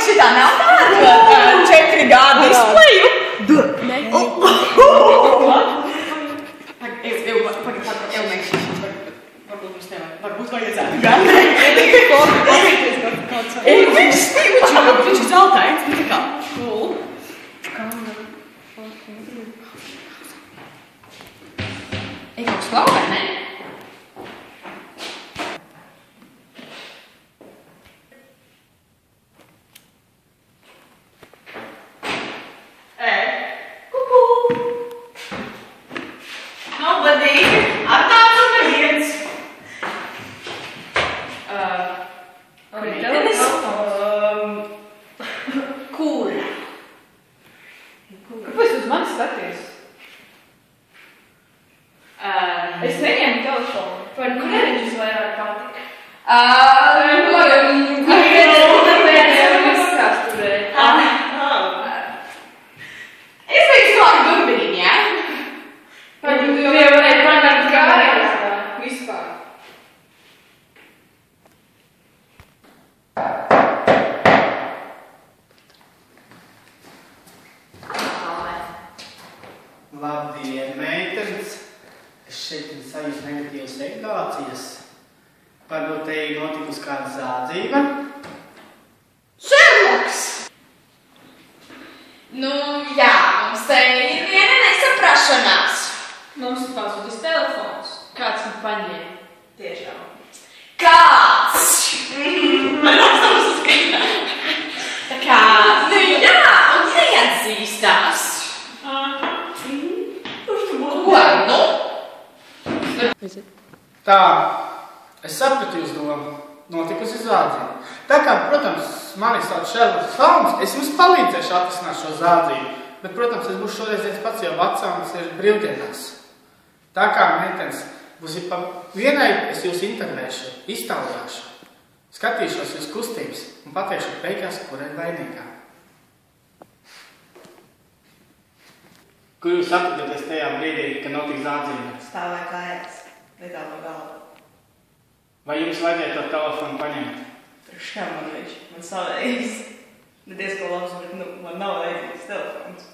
bet šitā nav tāda 4G displeju. Varbūt vajadzētu gan. Viņš ir zeltains, tā kā cool. Kaut kas labi, ne? Kuku! Nobody! Atnāc un viens! Kura? Kāpēc uz mani skaties? Es neņēmu telefonu. Par kurieniņš vairāk patika? Es biju klāt durbiņ, jā? Par tu jau varēji panākt kājās vispār. Labdien, meitenes! Es šeit sajūtu negatīvas regulācijas. Varbūt te ir notikusi kāda zādzība? Šerloks! Nu, jā, mums te ir viena nesaprašanās. Mums pazudis telefons. Kāds man paņēma? Tiešām. Kāds? Tā kā, nu jā, un neatzīstās. Ko, nu? Tā, es sapratu jūs domu. Notikusi zādzība. Tā kā, protams, mani sauc Šerloks Holms, es jums palīdzēšu atrisināt šo zādzību. Bet, protams, es būšu šoreiz viens pats, jo vecāns ir brīvdienās. Tā kā, meitenes, būs pa vienai es jūs intervēšu, iztaujāšu, skatīšos jūs kustības un pateikšu beigās, kur ir vainīgā. Kur jūs atradoties tajā brīdī, kad notika zādzība? Stāvēja kājās, netālu no galva. Vai jums vajadzēja to telefonu paņemt? Priekšā man viņš, man savējis. Ne diezko labs, bet nu, man nav vajadzīgs telefons.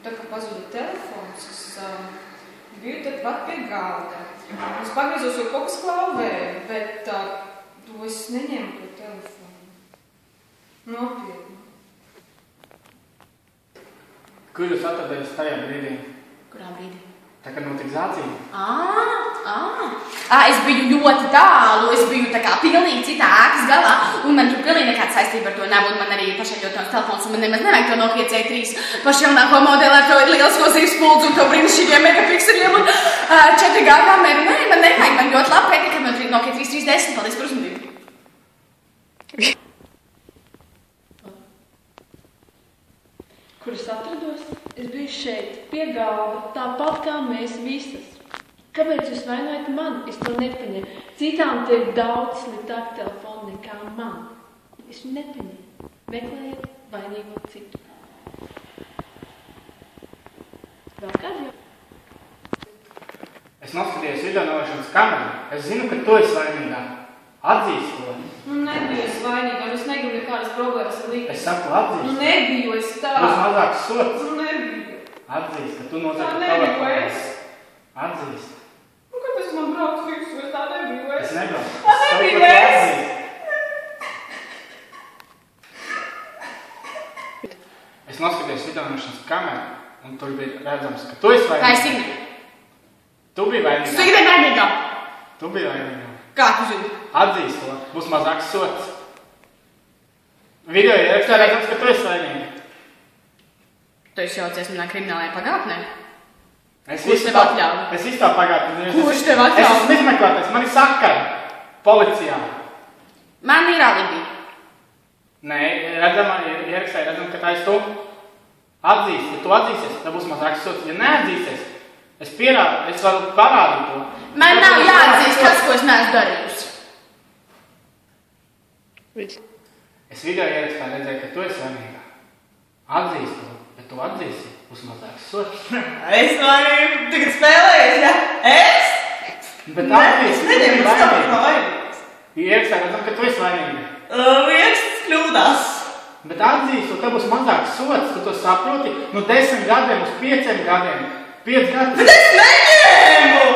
Tā kā pazuda telefons, es biju tad pat pie galda. Es pagriezos jau kaut kas klauvēju, bet to es neņēmu to telefonu. Nopietni. Kur jūs atradoties tajā brīdī? Kurā brīdī? Tā kā notika zādzība? Es biju ļoti tālu, es biju tā kā pilnīgi citā ēkas galā, un man tur pilnīgi nekāda saistība ar to nav, un man arī pašai ļoti tāds telefons, un man nemaz nevajag to Nokia C3 pašjaunāko modeli ar to lielisko zīvespodu un to brīnišķīgiem megapikseliem un 4G kameru. Nē, man nevajag, man ļoti labi pētīja, ka man Nokia 3310, paldies par uzmanību. Kur es atrados? Es biju šeit, pie galda, tāpat kā mēs visas. Kāpēc jūs vainojat mani? Es to nepaņēmu. Citām te ir daudz sliktāk telefonu nekā man. Es viņu nepaņēmu. Meklējiet vainīgo citu. Vēl kādu jau? Es noskatījos video novēšanas kameru. Es zinu, ka tu esi vainīgā. Atzīst to. Nu, nebiju es vainīga, es negribu nekādas problēmas likt. Es saku atzīst. Nu, nebiju es tā. Būs mazāks sots. Nu, nebiju. Atzīst, ka tu Tā nozaki nebiju telefonu. es. Atzīst. Nu, kāpēc man brauc visu, es tā nebiju es. Es nebraucu. Tā nebiju es. Es noskatījos video novēšanas kameru, un tur bija redzams, ka tu esi Tā ir vainīgā. Signe. Tu biji vainīgā. Signe vainīgā. Tu biji vainīgā. Kā tu zini? Atzīst to. Būs mazāks sots. Video ierakstā redzams, ka tu esi vainīga. Tu esi jaucies manā kriminālajā pagātnē? Es Kurš visu tev tā- atļauj? Es visu tā pagātnē. Kurš tev atļauj? Es esmu izmeklētājs, man ir sakari. Policijā. Man ir alibi. Nē, ierakstā redzam, ka tā esi tu. Atzīst, ja tu atzīsies, tad būs mazāks sots. Ja neatzīsies, es varu parādīt to. Man nav jāatzīst tas, ko es neesmu darījusi. Es video ierakstā redzēju, ka tu esi vainīgā. Atzīst to, ja tu atzīsi, būs mazāks sots. Es vainīgu, tagad spēlējies, ja? Es? Bet Nē, atzīst, es ka tu neņemu, esi es tāpēc vainīga. nav vainīgs. Ierakstā redzam, ka tu esi vainīga. Ieraksts kļūdās. Bet atzīstu, tev būs mazāks sots, tu to saproti, no 10 gadiem uz 5 gadiem. 5 gadi. Bet es neņēmu!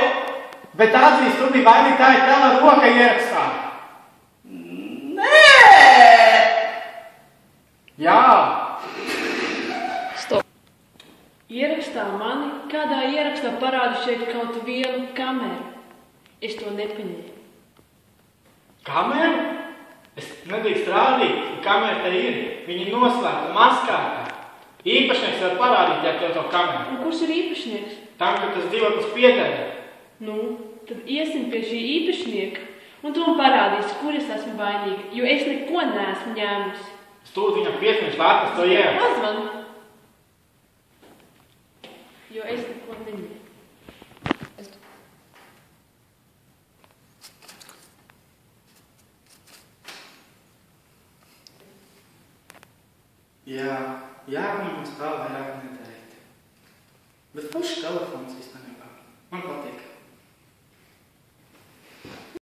Bet atzīstu, tu biji vainīga, tā ir tava roka ierakstā. Nē! Jā. Stop. Ierakstā mani, kādā ierakstā parāda šeit kaut vienu kameru. Es to nepaņēmu. Kameru? Es nedrīkst rādīt, kamera te ir. Viņa ir noslēgta, maskāta. Īpašnieks var parādīt, ja tev to kameru. Un kurš ir īpašnieks? Tam, ka tas dzīvoklis pieder. Nu, tad iesim pie šī īpašnieka, un tu man parādīsi, kur es esmu vainīga, jo es neko neesmu ņēmusi. Stūd viņam piesmiešu, lai atnes to ierakstu. Pazvan! Jo es neko neņēmu. Jā, mums vēl vairāk neteikt. Bet foršs telefons īstenībā. Man patīk.